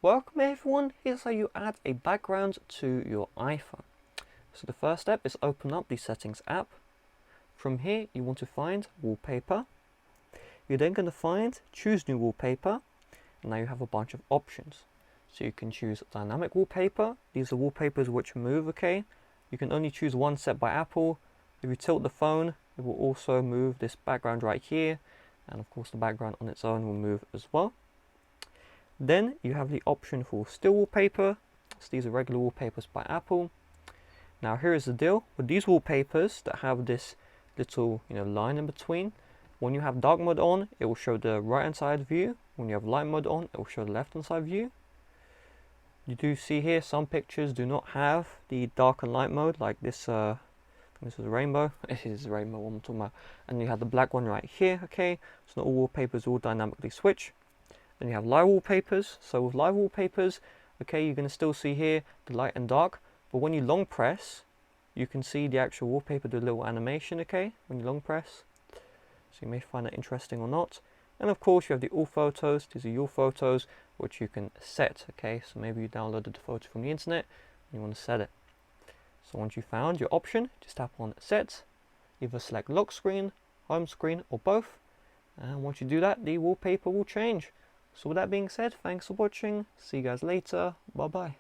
Welcome everyone, here's how you add a background to your iPhone. So the first step is open up the settings app. From here you want to find wallpaper. You're then going to find choose new wallpaper, and now you have a bunch of options. So you can choose dynamic wallpaper. These are wallpapers which move, okay? You can only choose one set by Apple. If you tilt the phone, it will also move this background right here, and of course the background on its own will move as well. Then you have the option for still wallpaper. So these are regular wallpapers by Apple. Now here is the deal with these wallpapers that have this little line in between. When you have dark mode on, it will show the right hand side view. When you have light mode on, it will show the left hand side view. You do see here some pictures do not have the dark and light mode, like this. This is a rainbow. It is a rainbow one I'm talking about. And you have the black one right here. Okay, so not all wallpapers will dynamically switch. Then you have live wallpapers. So with live wallpapers, okay, you're going to still see here the light and dark, but when you long press, you can see the actual wallpaper do a little animation, okay, when you long press. So you may find that interesting or not. And of course you have the all photos. These are your photos which you can set, okay, so maybe you downloaded the photo from the internet and you want to set it. So once you found your option, just tap on set, either select lock screen, home screen, or both, and once you do that, the wallpaper will change. So with that being said, thanks for watching, see you guys later, bye bye.